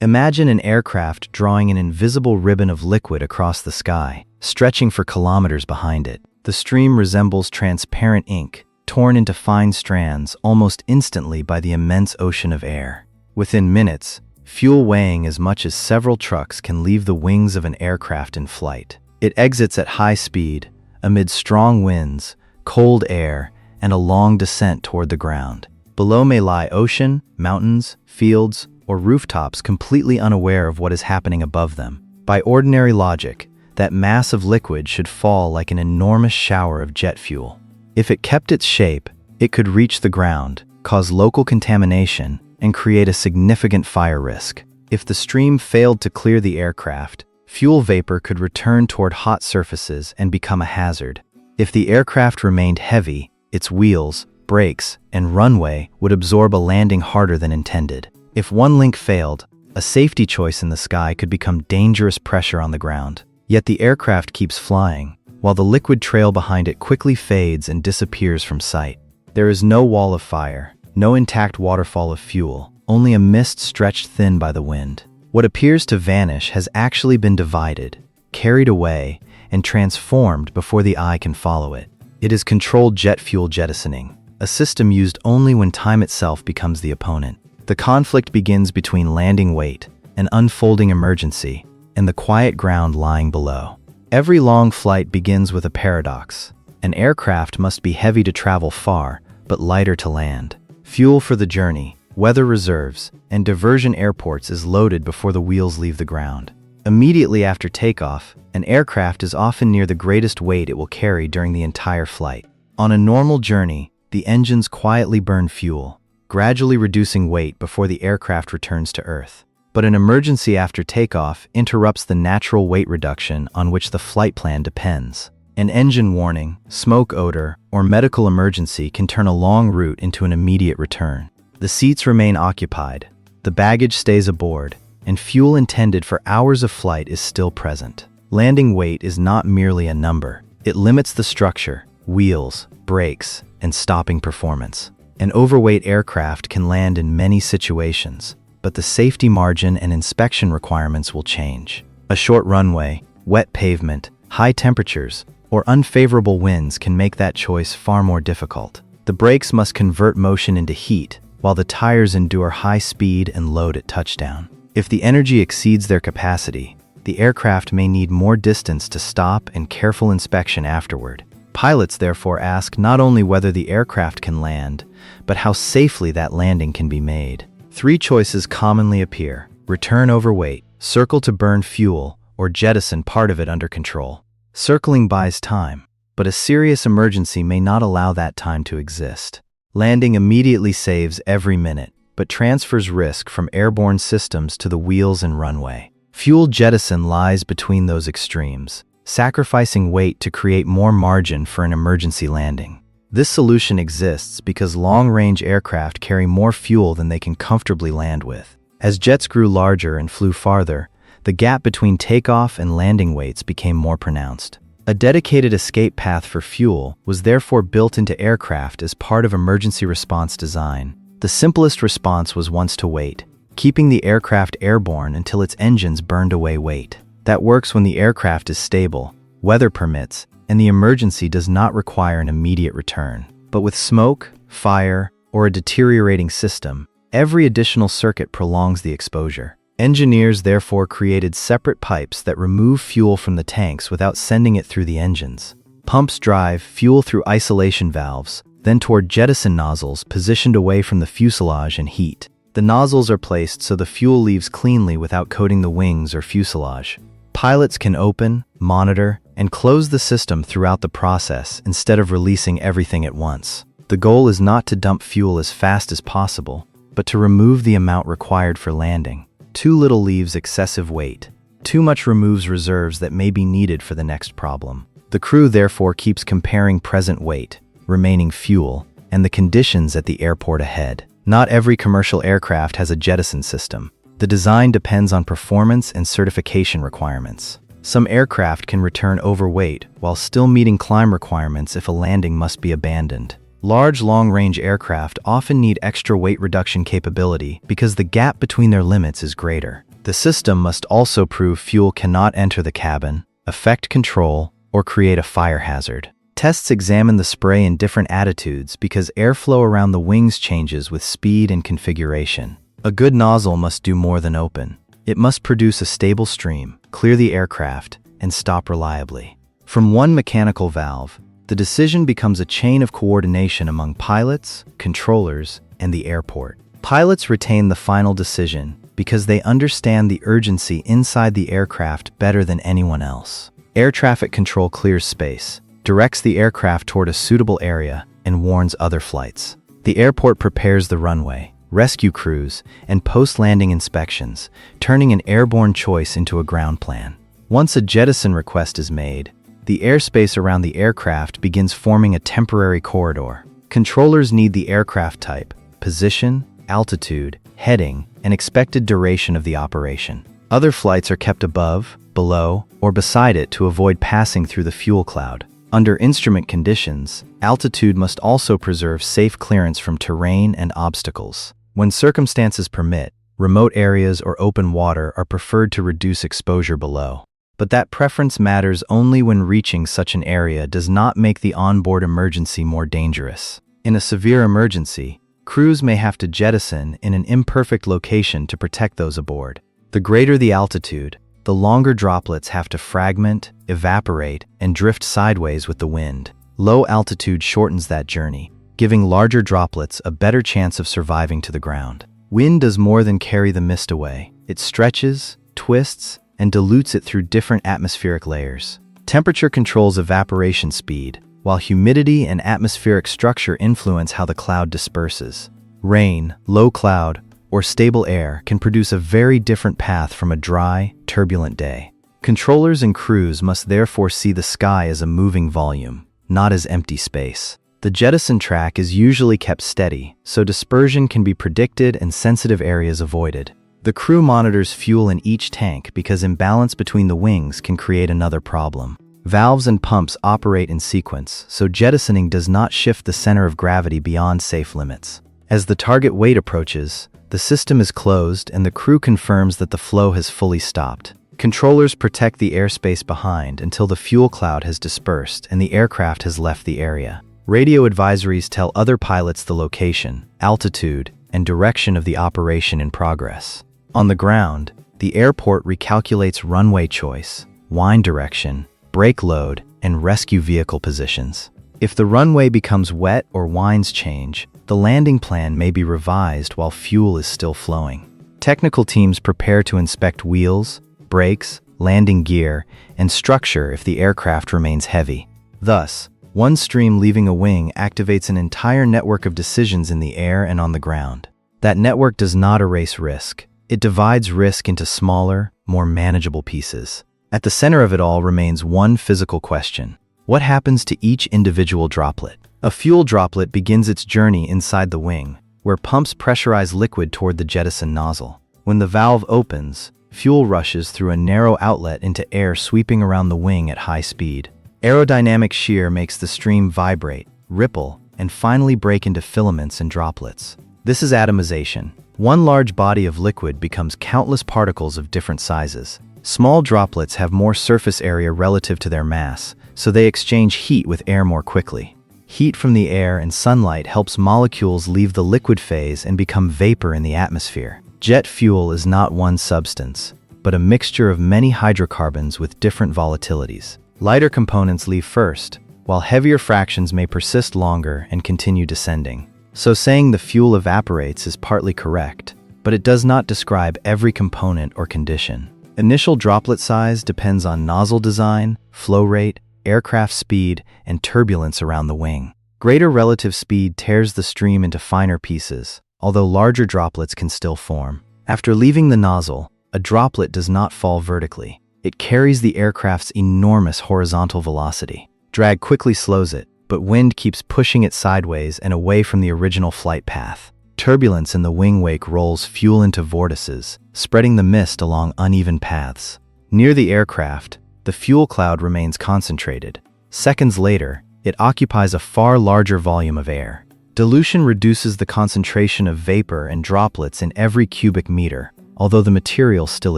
Imagine an aircraft drawing an invisible ribbon of liquid across the sky, stretching for kilometers behind it. The stream resembles transparent ink, torn into fine strands almost instantly by the immense ocean of air. Within minutes, fuel weighing as much as several trucks can leave the wings of an aircraft in flight. It exits at high speed, amid strong winds, cold air, and a long descent toward the ground. Below may lie ocean, mountains, fields, or rooftops completely unaware of what is happening above them. By ordinary logic, that mass of liquid should fall like an enormous shower of jet fuel. If it kept its shape, it could reach the ground, cause local contamination, and create a significant fire risk. If the stream failed to clear the aircraft, fuel vapor could return toward hot surfaces and become a hazard. If the aircraft remained heavy, its wheels, brakes, and runway would absorb a landing harder than intended. If one link failed, a safety choice in the sky could become dangerous pressure on the ground. Yet the aircraft keeps flying, while the liquid trail behind it quickly fades and disappears from sight. There is no wall of fire, no intact waterfall of fuel, only a mist stretched thin by the wind. What appears to vanish has actually been divided, carried away, and transformed before the eye can follow it. It is controlled jet fuel jettisoning, a system used only when time itself becomes the opponent. The conflict begins between landing weight, an unfolding emergency, and the quiet ground lying below. Every long flight begins with a paradox. An aircraft must be heavy to travel far, but lighter to land. Fuel for the journey, weather reserves, and diversion airports is loaded before the wheels leave the ground. Immediately after takeoff, an aircraft is often near the greatest weight it will carry during the entire flight. On a normal journey, the engines quietly burn fuel, gradually reducing weight before the aircraft returns to Earth. But an emergency after takeoff interrupts the natural weight reduction on which the flight plan depends. An engine warning, smoke odor, or medical emergency can turn a long route into an immediate return. The seats remain occupied, the baggage stays aboard, and fuel intended for hours of flight is still present. Landing weight is not merely a number. It limits the structure, wheels, brakes, and stopping performance. An overweight aircraft can land in many situations, but the safety margin and inspection requirements will change. A short runway, wet pavement, high temperatures, or unfavorable winds can make that choice far more difficult. The brakes must convert motion into heat, while the tires endure high speed and load at touchdown. If the energy exceeds their capacity, the aircraft may need more distance to stop and careful inspection afterward. Pilots therefore ask not only whether the aircraft can land, but how safely that landing can be made. Three choices commonly appear: return overweight, circle to burn fuel, or jettison part of it under control. Circling buys time, but a serious emergency may not allow that time to exist. Landing immediately saves every minute, but transfers risk from airborne systems to the wheels and runway. Fuel jettison lies between those extremes, sacrificing weight to create more margin for an emergency landing. This solution exists because long-range aircraft carry more fuel than they can comfortably land with. As jets grew larger and flew farther, the gap between takeoff and landing weights became more pronounced. A dedicated escape path for fuel was therefore built into aircraft as part of emergency response design. The simplest response was once to wait, keeping the aircraft airborne until its engines burned away weight. That works when the aircraft is stable, weather permits, and the emergency does not require an immediate return. But with smoke, fire, or a deteriorating system, every additional circuit prolongs the exposure. Engineers therefore created separate pipes that remove fuel from the tanks without sending it through the engines. Pumps drive fuel through isolation valves, then toward jettison nozzles positioned away from the fuselage and heat. The nozzles are placed so the fuel leaves cleanly without coating the wings or fuselage. Pilots can open, monitor, and close the system throughout the process instead of releasing everything at once. The goal is not to dump fuel as fast as possible, but to remove the amount required for landing. Too little leaves excessive weight. Too much removes reserves that may be needed for the next problem. The crew therefore keeps comparing present weight, remaining fuel, and the conditions at the airport ahead. Not every commercial aircraft has a jettison system. The design depends on performance and certification requirements. Some aircraft can return overweight while still meeting climb requirements if a landing must be abandoned. Large long-range aircraft often need extra weight reduction capability because the gap between their limits is greater. The system must also prove fuel cannot enter the cabin, affect control, or create a fire hazard. Tests examine the spray in different attitudes because airflow around the wings changes with speed and configuration. A good nozzle must do more than open. It must produce a stable stream, clear the aircraft, and stop reliably. From one mechanical valve, the decision becomes a chain of coordination among pilots, controllers, and the airport. Pilots retain the final decision because they understand the urgency inside the aircraft better than anyone else. Air traffic control clears space, directs the aircraft toward a suitable area, and warns other flights. The airport prepares the runway, rescue crews, and post-landing inspections, turning an airborne choice into a ground plan. Once a jettison request is made, the airspace around the aircraft begins forming a temporary corridor. Controllers need the aircraft type, position, altitude, heading, and expected duration of the operation. Other flights are kept above, below, or beside it to avoid passing through the fuel cloud. Under instrument conditions, altitude must also preserve safe clearance from terrain and obstacles. When circumstances permit, remote areas or open water are preferred to reduce exposure below. But that preference matters only when reaching such an area does not make the onboard emergency more dangerous. In a severe emergency, crews may have to jettison in an imperfect location to protect those aboard. The greater the altitude, the longer droplets have to fragment, evaporate, and drift sideways with the wind. Low altitude shortens that journey, giving larger droplets a better chance of surviving to the ground. Wind does more than carry the mist away. It stretches, twists, and dilutes it through different atmospheric layers. Temperature controls evaporation speed, while humidity and atmospheric structure influence how the cloud disperses. Rain, low cloud, or stable air can produce a very different path from a dry, turbulent day. Controllers and crews must therefore see the sky as a moving volume, not as empty space. The jettison track is usually kept steady, so dispersion can be predicted and sensitive areas avoided. The crew monitors fuel in each tank because imbalance between the wings can create another problem. Valves and pumps operate in sequence, so jettisoning does not shift the center of gravity beyond safe limits. As the target weight approaches, the system is closed and the crew confirms that the flow has fully stopped. Controllers protect the airspace behind until the fuel cloud has dispersed and the aircraft has left the area. Radio advisories tell other pilots the location, altitude, and direction of the operation in progress. On the ground, the airport recalculates runway choice, wind direction, brake load, and rescue vehicle positions. If the runway becomes wet or winds change, the landing plan may be revised while fuel is still flowing. Technical teams prepare to inspect wheels, brakes, landing gear, and structure if the aircraft remains heavy. Thus, one stream leaving a wing activates an entire network of decisions in the air and on the ground. That network does not erase risk. It divides risk into smaller, more manageable pieces. At the center of it all remains one physical question. What happens to each individual droplet? A fuel droplet begins its journey inside the wing, where pumps pressurize liquid toward the jettison nozzle. When the valve opens, fuel rushes through a narrow outlet into air sweeping around the wing at high speed. Aerodynamic shear makes the stream vibrate, ripple, and finally break into filaments and droplets. This is atomization. One large body of liquid becomes countless particles of different sizes. Small droplets have more surface area relative to their mass, so they exchange heat with air more quickly. Heat from the air and sunlight helps molecules leave the liquid phase and become vapor in the atmosphere. Jet fuel is not one substance, but a mixture of many hydrocarbons with different volatilities. Lighter components leave first, while heavier fractions may persist longer and continue descending. So saying the fuel evaporates is partly correct, but it does not describe every component or condition. Initial droplet size depends on nozzle design, flow rate, aircraft speed, and turbulence around the wing. Greater relative speed tears the stream into finer pieces, although larger droplets can still form. After leaving the nozzle, a droplet does not fall vertically. It carries the aircraft's enormous horizontal velocity. Drag quickly slows it, but wind keeps pushing it sideways and away from the original flight path. Turbulence in the wing wake rolls fuel into vortices, spreading the mist along uneven paths. Near the aircraft, the fuel cloud remains concentrated. Seconds later, it occupies a far larger volume of air. Dilution reduces the concentration of vapor and droplets in every cubic meter, although the material still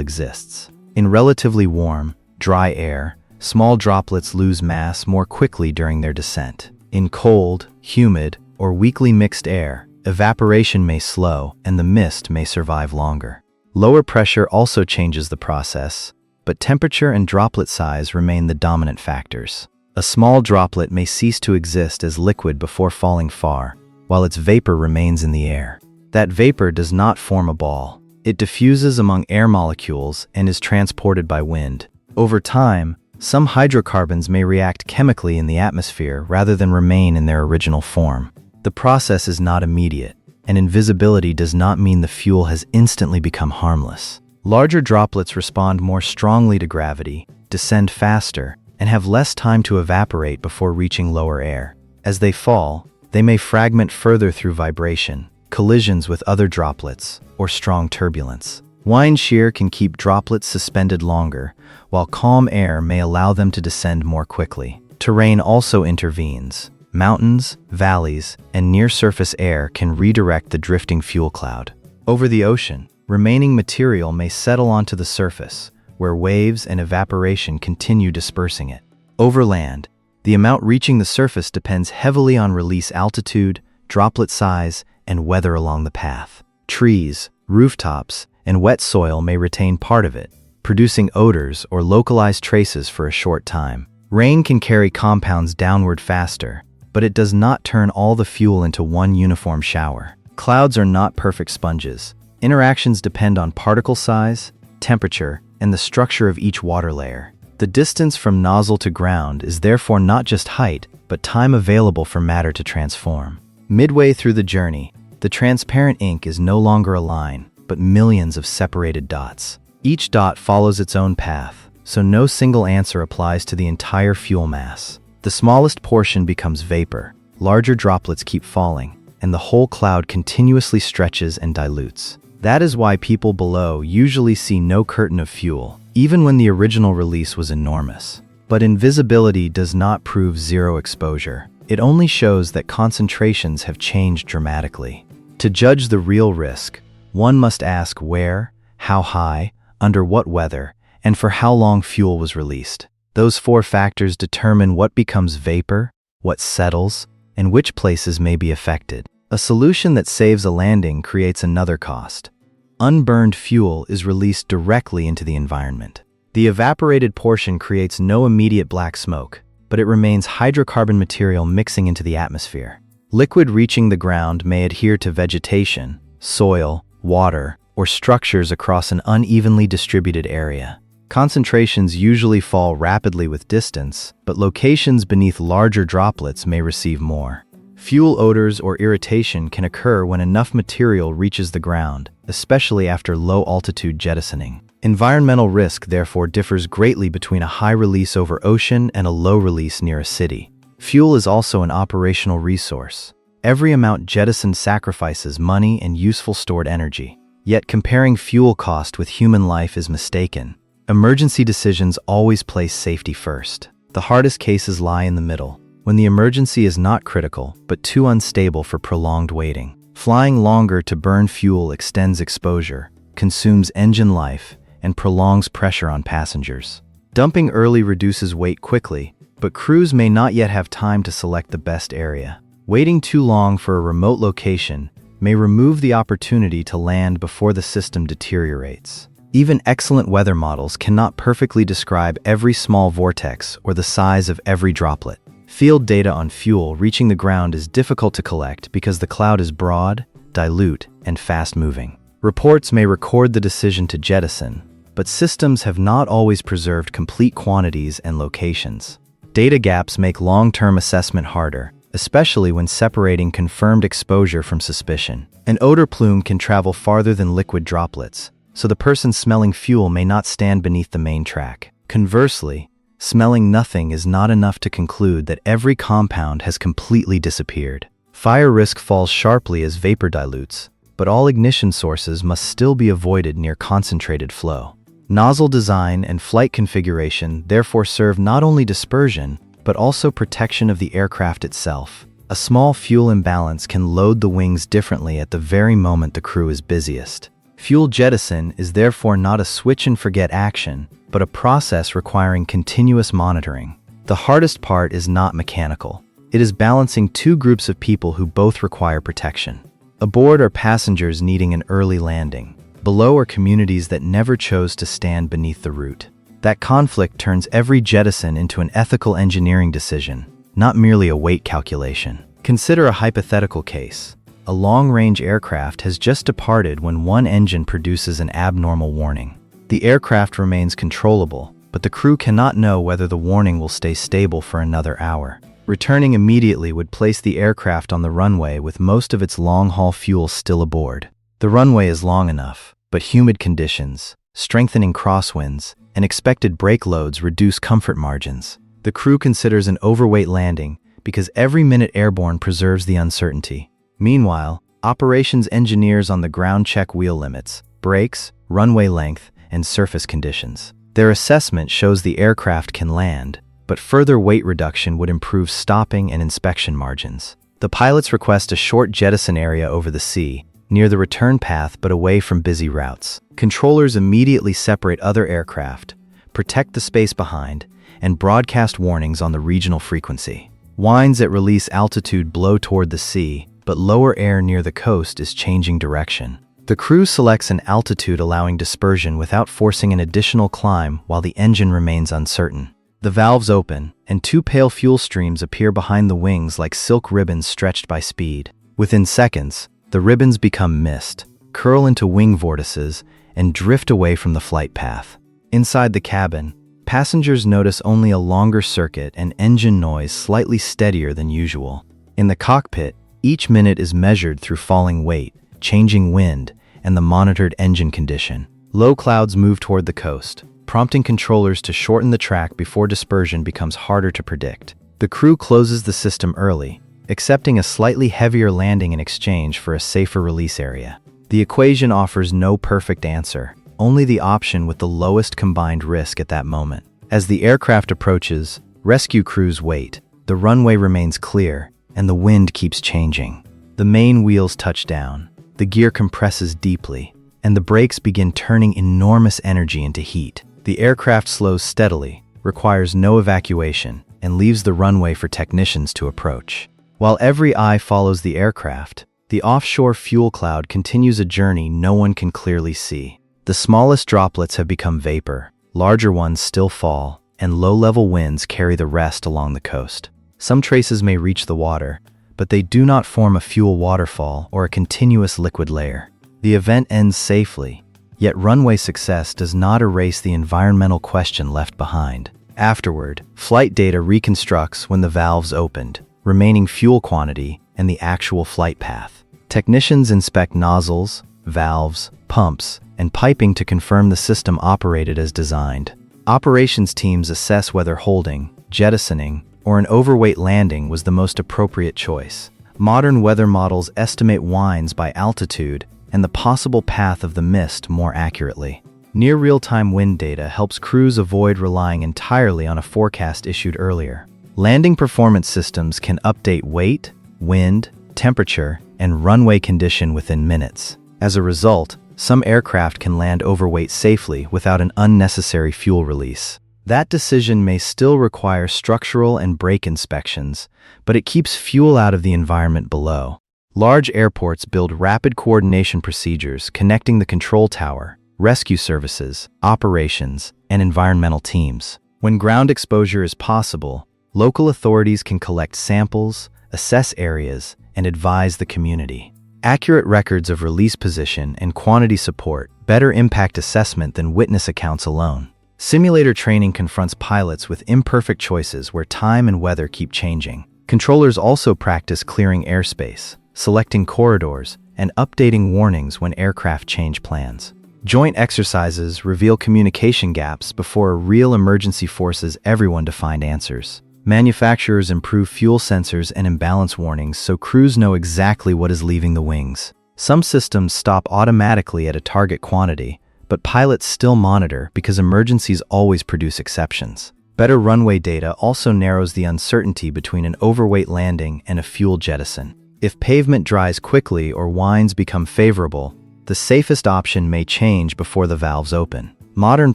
exists. In relatively warm, dry air, small droplets lose mass more quickly during their descent. In cold, humid, or weakly mixed air, evaporation may slow and the mist may survive longer. Lower pressure also changes the process, but temperature and droplet size remain the dominant factors. A small droplet may cease to exist as liquid before falling far, while its vapor remains in the air. That vapor does not form a ball. It diffuses among air molecules and is transported by wind. Over time, some hydrocarbons may react chemically in the atmosphere rather than remain in their original form. The process is not immediate, and invisibility does not mean the fuel has instantly become harmless. Larger droplets respond more strongly to gravity, descend faster, and have less time to evaporate before reaching lower air. As they fall, they may fragment further through vibration, collisions with other droplets, or strong turbulence. Wind shear can keep droplets suspended longer, while calm air may allow them to descend more quickly. Terrain also intervenes. Mountains, valleys, and near-surface air can redirect the drifting fuel cloud. Over the ocean, remaining material may settle onto the surface, where waves and evaporation continue dispersing it. Over land, the amount reaching the surface depends heavily on release altitude, droplet size, and weather along the path. Trees, rooftops, and wet soil may retain part of it, producing odors or localized traces for a short time. Rain can carry compounds downward faster, but it does not turn all the fuel into one uniform shower. Clouds are not perfect sponges. Interactions depend on particle size, temperature, and the structure of each water layer. The distance from nozzle to ground is therefore not just height, but time available for matter to transform. Midway through the journey, the transparent ink is no longer a line, but millions of separated dots. Each dot follows its own path, so no single answer applies to the entire fuel mass. The smallest portion becomes vapor, larger droplets keep falling, and the whole cloud continuously stretches and dilutes. That is why people below usually see no curtain of fuel, even when the original release was enormous. But invisibility does not prove zero exposure. It only shows that concentrations have changed dramatically. To judge the real risk, one must ask where, how high, under what weather, and for how long fuel was released. Those four factors determine what becomes vapor, what settles, and which places may be affected. A solution that saves a landing creates another cost. Unburned fuel is released directly into the environment. The evaporated portion creates no immediate black smoke, but it remains hydrocarbon material mixing into the atmosphere. Liquid reaching the ground may adhere to vegetation, soil, water, or structures across an unevenly distributed area. Concentrations usually fall rapidly with distance, but locations beneath larger droplets may receive more. Fuel odors or irritation can occur when enough material reaches the ground, especially after low-altitude jettisoning. Environmental risk therefore differs greatly between a high release over ocean and a low release near a city. Fuel is also an operational resource. Every amount jettisoned sacrifices money and useful stored energy. Yet comparing fuel cost with human life is mistaken. Emergency decisions always place safety first. The hardest cases lie in the middle, when the emergency is not critical, but too unstable for prolonged waiting. Flying longer to burn fuel extends exposure, consumes engine life, and prolongs pressure on passengers. Dumping early reduces weight quickly, but crews may not yet have time to select the best area. Waiting too long for a remote location may remove the opportunity to land before the system deteriorates. Even excellent weather models cannot perfectly describe every small vortex or the size of every droplet. Field data on fuel reaching the ground is difficult to collect because the cloud is broad, dilute, and fast-moving. Reports may record the decision to jettison, but systems have not always preserved complete quantities and locations. Data gaps make long-term assessment harder, especially when separating confirmed exposure from suspicion. An odor plume can travel farther than liquid droplets, so the person smelling fuel may not stand beneath the main track. Conversely, smelling nothing is not enough to conclude that every compound has completely disappeared. Fire risk falls sharply as vapor dilutes, but all ignition sources must still be avoided near concentrated flow. Nozzle design and flight configuration therefore serve not only dispersion, but also protection of the aircraft itself. A small fuel imbalance can load the wings differently at the very moment the crew is busiest. Fuel jettison is therefore not a switch-and-forget action, but a process requiring continuous monitoring. The hardest part is not mechanical. It is balancing two groups of people who both require protection. Aboard are passengers needing an early landing. Below are communities that never chose to stand beneath the root. That conflict turns every jettison into an ethical engineering decision, not merely a weight calculation. Consider a hypothetical case. A long-range aircraft has just departed when one engine produces an abnormal warning. The aircraft remains controllable, but the crew cannot know whether the warning will stay stable for another hour. Returning immediately would place the aircraft on the runway with most of its long-haul fuel still aboard. The runway is long enough, but humid conditions, strengthening crosswinds, and expected brake loads reduce comfort margins. The crew considers an overweight landing because every minute airborne preserves the uncertainty. Meanwhile, operations engineers on the ground check wheel limits, brakes, runway length, and surface conditions. Their assessment shows the aircraft can land, but further weight reduction would improve stopping and inspection margins. The pilots request a short jettison area over the sea, near the return path but away from busy routes. Controllers immediately separate other aircraft, protect the space behind, and broadcast warnings on the regional frequency. Winds at release altitude blow toward the sea, but lower air near the coast is changing direction. The crew selects an altitude allowing dispersion without forcing an additional climb while the engine remains uncertain. The valves open, and two pale fuel streams appear behind the wings like silk ribbons stretched by speed. Within seconds, the ribbons become mist, curl into wing vortices, and drift away from the flight path. Inside the cabin, passengers notice only a longer circuit and engine noise slightly steadier than usual. In the cockpit, each minute is measured through falling weight, changing wind, and the monitored engine condition. Low clouds move toward the coast, prompting controllers to shorten the track before dispersion becomes harder to predict. The crew closes the system early, accepting a slightly heavier landing in exchange for a safer release area. The equation offers no perfect answer, only the option with the lowest combined risk at that moment. As the aircraft approaches, rescue crews wait. The runway remains clear, and the wind keeps changing. The main wheels touch down, the gear compresses deeply, and the brakes begin turning enormous energy into heat. The aircraft slows steadily, requires no evacuation, and leaves the runway for technicians to approach. While every eye follows the aircraft, the offshore fuel cloud continues a journey no one can clearly see. The smallest droplets have become vapor, larger ones still fall, and low-level winds carry the rest along the coast. Some traces may reach the water, but they do not form a fuel waterfall or a continuous liquid layer. The event ends safely, yet runway success does not erase the environmental question left behind. Afterward, flight data reconstructs when the valves opened, remaining fuel quantity, and the actual flight path. Technicians inspect nozzles, valves, pumps, and piping to confirm the system operated as designed. Operations teams assess whether holding, jettisoning, or an overweight landing was the most appropriate choice. Modern weather models estimate winds by altitude and the possible path of the mist more accurately. Near real-time wind data helps crews avoid relying entirely on a forecast issued earlier. Landing performance systems can update weight, wind, temperature, and runway condition within minutes. As a result, some aircraft can land overweight safely without an unnecessary fuel release. That decision may still require structural and brake inspections, but it keeps fuel out of the environment below. Large airports build rapid coordination procedures connecting the control tower, rescue services, operations, and environmental teams. When ground exposure is possible, local authorities can collect samples, assess areas, and advise the community. Accurate records of release position and quantity support better impact assessment than witness accounts alone. Simulator training confronts pilots with imperfect choices where time and weather keep changing. Controllers also practice clearing airspace, selecting corridors, and updating warnings when aircraft change plans. Joint exercises reveal communication gaps before a real emergency forces everyone to find answers. Manufacturers improve fuel sensors and imbalance warnings so crews know exactly what is leaving the wings. Some systems stop automatically at a target quantity, but pilots still monitor because emergencies always produce exceptions. Better runway data also narrows the uncertainty between an overweight landing and a fuel jettison. If pavement dries quickly or winds become favorable, The safest option may change before the valves open. Modern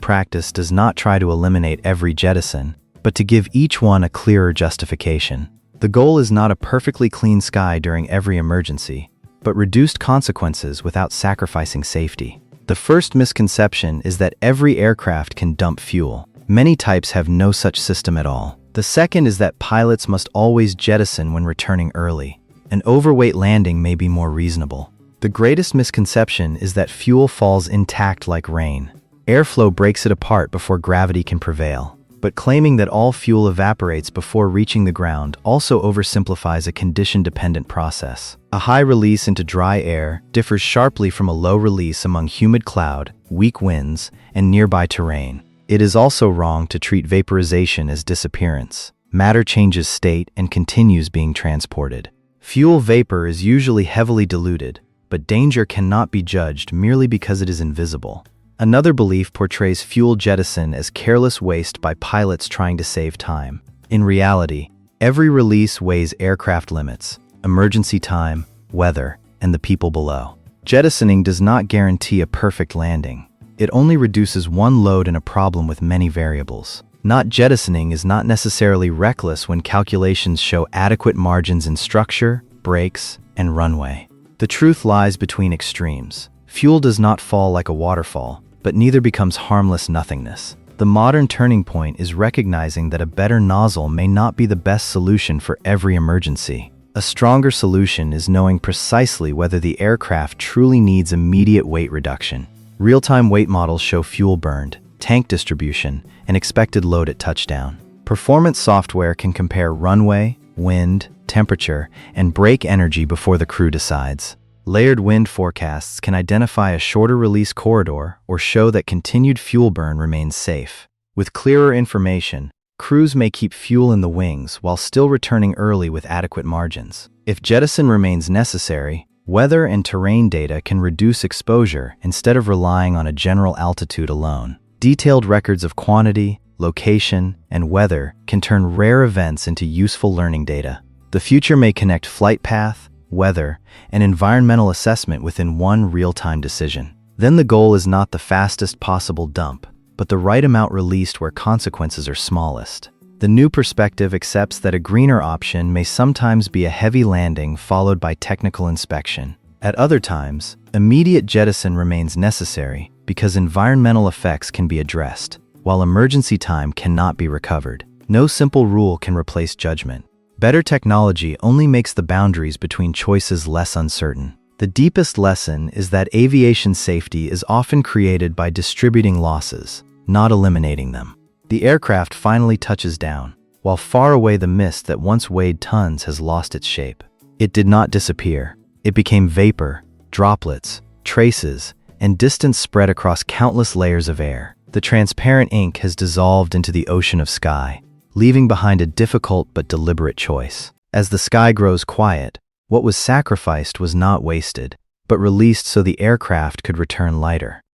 practice does not try to eliminate every jettison, but to give each one a clearer justification. The goal is not a perfectly clean sky during every emergency, but reduced consequences without sacrificing safety. The first misconception is that every aircraft can dump fuel. Many types have no such system at all. The second is that pilots must always jettison when returning early. An overweight landing may be more reasonable. The greatest misconception is that fuel falls intact like rain. Airflow breaks it apart before gravity can prevail. But claiming that all fuel evaporates before reaching the ground also oversimplifies a condition-dependent process. A high release into dry air differs sharply from a low release among humid cloud, weak winds, and nearby terrain. It is also wrong to treat vaporization as disappearance. Matter changes state and continues being transported. Fuel vapor is usually heavily diluted, but danger cannot be judged merely because it is invisible. Another belief portrays fuel jettison as careless waste by pilots trying to save time. In reality, every release weighs aircraft limits, emergency time, weather, and the people below. Jettisoning does not guarantee a perfect landing. It only reduces one load in a problem with many variables. Not jettisoning is not necessarily reckless when calculations show adequate margins in structure, brakes, and runway. The truth lies between extremes. Fuel does not fall like a waterfall, but neither becomes harmless nothingness. The modern turning point is recognizing that a better nozzle may not be the best solution for every emergency. A stronger solution is knowing precisely whether the aircraft truly needs immediate weight reduction. Real-time weight models show fuel burned, tank distribution, and expected load at touchdown. Performance software can compare runway, wind, temperature, and brake energy before the crew decides. Layered wind forecasts can identify a shorter release corridor or show that continued fuel burn remains safe. With clearer information, crews may keep fuel in the wings while still returning early with adequate margins. If jettison remains necessary, weather and terrain data can reduce exposure instead of relying on a general altitude alone. Detailed records of quantity, location, and weather can turn rare events into useful learning data. The future may connect flight path, weather, and environmental assessment within one real-time decision. Then the goal is not the fastest possible dump, but the right amount released where consequences are smallest. The new perspective accepts that a greener option may sometimes be a heavy landing followed by technical inspection. At other times, immediate jettison remains necessary because environmental effects can be addressed, while emergency time cannot be recovered. No simple rule can replace judgment. Better technology only makes the boundaries between choices less uncertain. The deepest lesson is that aviation safety is often created by distributing losses, not eliminating them. The aircraft finally touches down, while far away the mist that once weighed tons has lost its shape. It did not disappear. It became vapor, droplets, traces, and distance spread across countless layers of air. The transparent ink has dissolved into the ocean of sky, leaving behind a difficult but deliberate choice. As the sky grows quiet, what was sacrificed was not wasted, but released so the aircraft could return lighter.